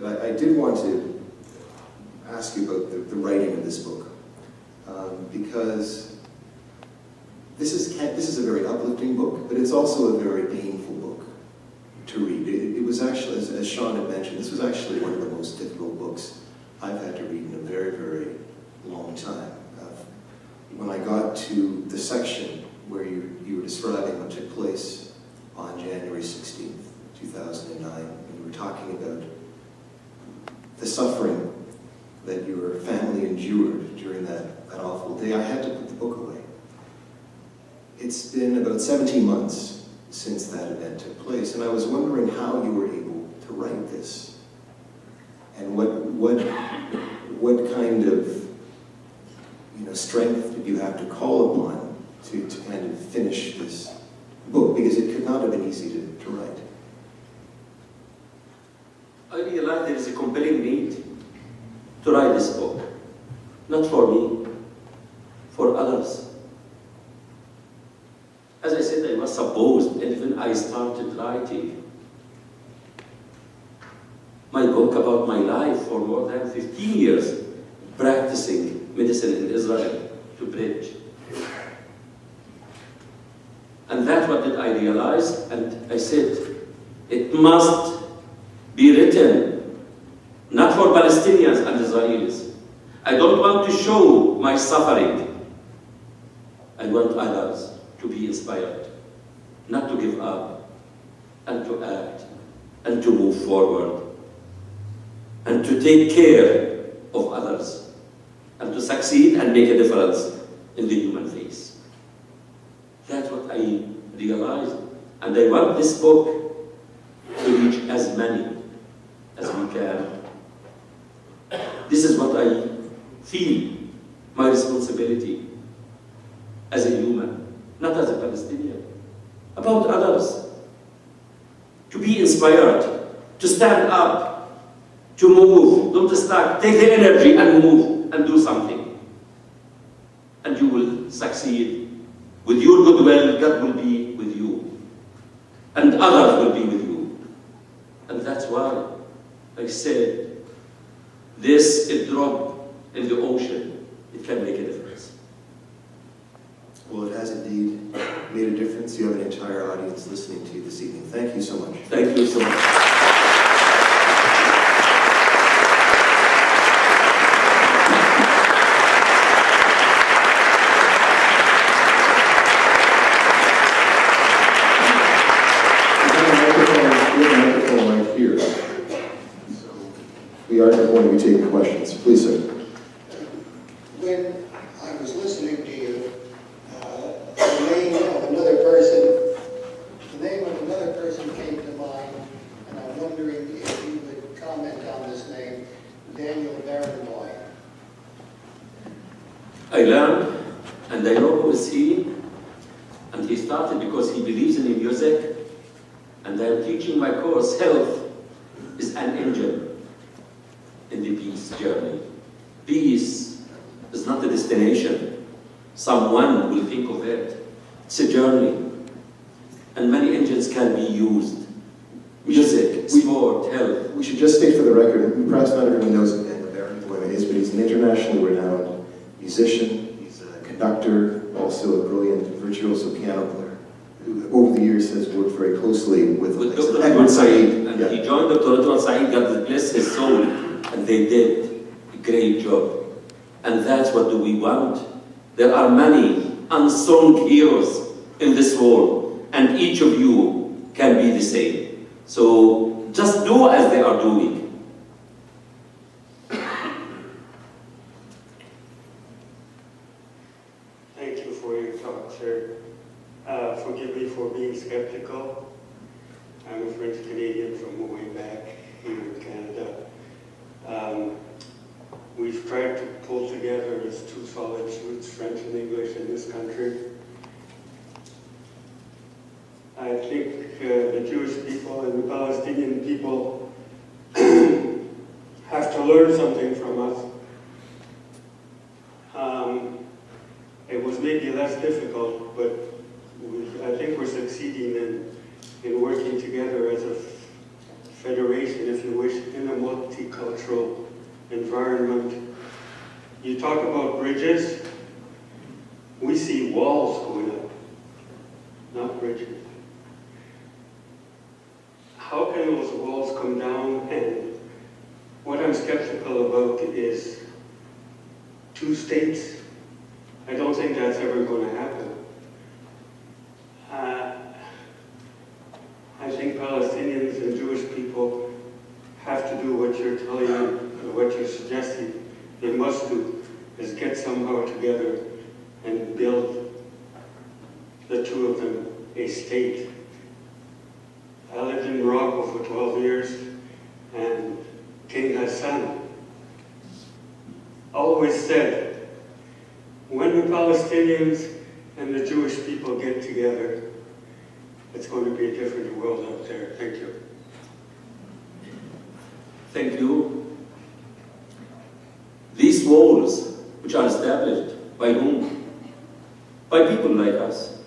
I did want to ask you about the writing of this book, because this is a very uplifting book, but it's also a very painful book to read. It was actually, as Sean had mentioned, this was actually one of the most difficult books I've had to read in a very, very long time. When I got to the section where you were describing what took place on January 16th, 2009, and you were talking about the suffering that your family endured during that awful day, I had to put the book away. It's been about 17 months since that event took place, and I was wondering how you were able to write this, and what kind of strength did you have to call upon to kind of finish this book, because it could not have been easy to write. I realized there is a compelling need to write this book, not for me, for others. As I said, I was supposed, and when I started writing my book about my life for more than 15 years, practicing medicine in Israel to bridge. And that's what did I realize, and I said, it must be written, not for Palestinians and Israelis. I don't want to show my suffering. I want others to be inspired, not to give up, and to act, and to move forward, and to take care of others, and to succeed and make a difference in the human face. That's what I realized, and I want this book to reach as many as we can. This is what I feel, my responsibility as a human, not as a Palestinian, about others, to be inspired, to stand up, to move, don't stop, take the energy and move and do something. And you will succeed. With your goodwill, God will be with you. And others will be with you. And that's why I said, this is a drop in the ocean. It can make a difference. Well, it has indeed made a difference. You have an entire audience listening to you this evening. Thank you so much. Thank you so much. We are going to be taking questions. Please, sir. When I was listening to you, the name of another person came to mind, and I'm wondering if you would comment on this name, Daniel Barenboim. I learned, and I know who is he, and he started because he believes in music, and I'm teaching my course, Health is an Engine in the peace journey. Peace is not a destination. Someone will think of it. It's a journey. And many engines can be used. Music, sport, health. We should just state for the record, perhaps not everyone knows who Daniel Barenboim is, but he's an internationally renowned musician. He's a conductor, also a brilliant virtuoso piano player, who over the years has worked very closely with Dr. Edward Said. And he joined Dr. Edward Said, God bless his soul, and they did a great job. And that's what do we want. There are many unsung heroes in this world, and each of you can be the same. So just do as they are doing. Thank you for your talk, sir. Forgive me for being skeptical. I'm a French Canadian from way back here in Canada. We've tried to pull together as two solid suits, French and English, in this country. I think the Jewish people and the Palestinian people have to learn something from us. It was maybe less difficult, but I think we're succeeding in working together as a federation, if you wish, in a multicultural environment. You talk about bridges, we see walls going up, not bridges. How can those walls come down? And what I'm skeptical about is 2 states. I don't think that's ever going to happen. I think Palestinians and Jewish people have to do what you're telling them, or what you're suggesting they must do, is get somehow together and build the 2 of them a state. I lived in Morocco for 12 years, and King Hassan always said, when the Palestinians and the Jewish people get together, it's going to be a different world out there. Thank you. Thank you. These walls, which are established by whom? By people like us.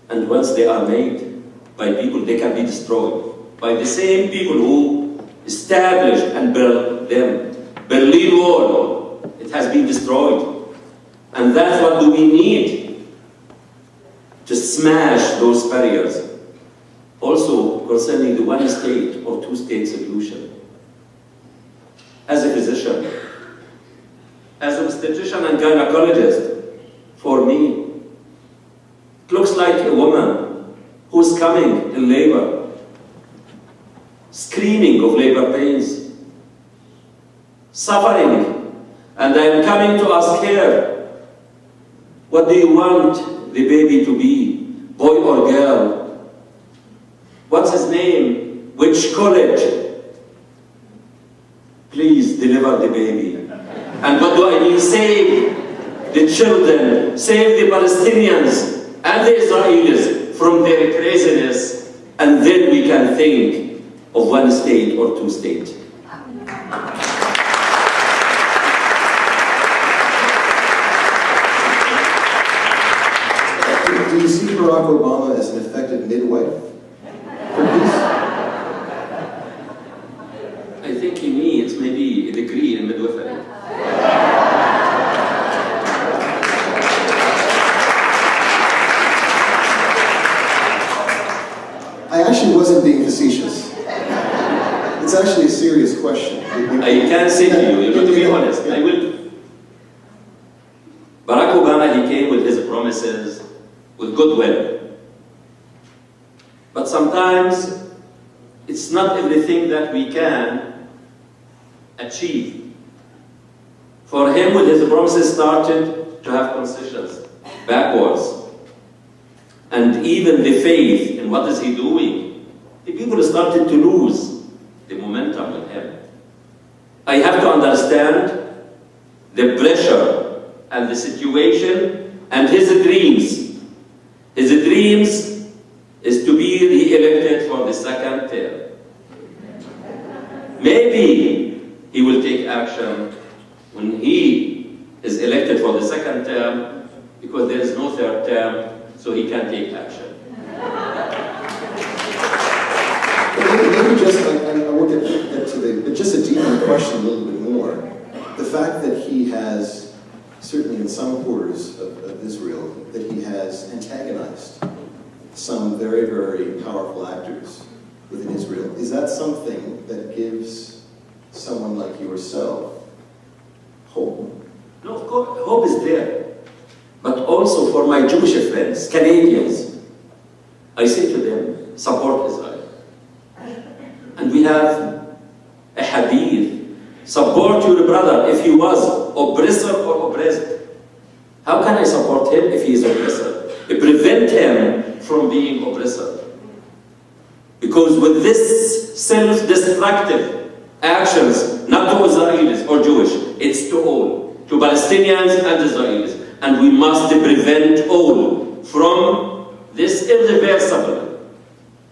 And once they are made by people, they can be destroyed by the same people who established and built them. Berlin Wall, it has been destroyed. And that's what do we need to smash those barriers. Also, concerning the 1 state or 2 state solution. As a physician, as an obstetrician and gynecologist, for me, it looks like a woman who's coming in labor, screaming of labor pains, suffering, and I am coming to ask her, what do you want the baby to be, boy or girl? What's his name? Which college? Please deliver the baby. And what do I mean? Save the children, save the Palestinians and the Israelis from their craziness, and then we can think of 1 state or 2 states. Do you see Barack Obama as an effective midwife for peace? I think he needs maybe a degree in midwifery. I actually wasn't being facetious. It's actually a serious question. I can say to you, to be honest, I will. Barack Obama, he came with his promises, with goodwill. But sometimes, it's not everything that we can achieve. For him, with his promises, started to have concessions, backwards. And even the faith in what is he doing, the people started to lose the momentum with him. I have to understand the pressure and the situation and his dreams. His dreams is to be re-elected for the 2nd term. Maybe he will take action when he is elected for the 2nd term, because there is no 3rd term, so he can take action. Maybe just, I won't get to but just a deeper question a little bit more. The fact that he has, certainly in some quarters of Israel, that he has antagonized some very, very powerful actors within Israel, is that something that gives someone like yourself hope? No, of course, hope is there. But also for my Jewish friends, Canadians, I say to them, support Israel. And we have a hadith, support your brother if he was oppressor or oppressed. How can I support him if he is oppressor? Prevent him from being oppressor. Because with this self-destructive actions, not to Israelis or Jewish, it's to all, to Palestinians and Israelis. And we must prevent all from this irreversible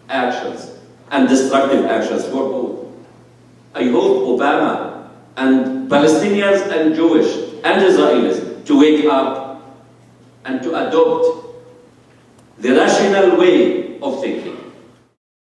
actions and destructive actions for both. I hope Obama and Palestinians and Jewish and Israelis to wake up and to adopt the rational way of thinking.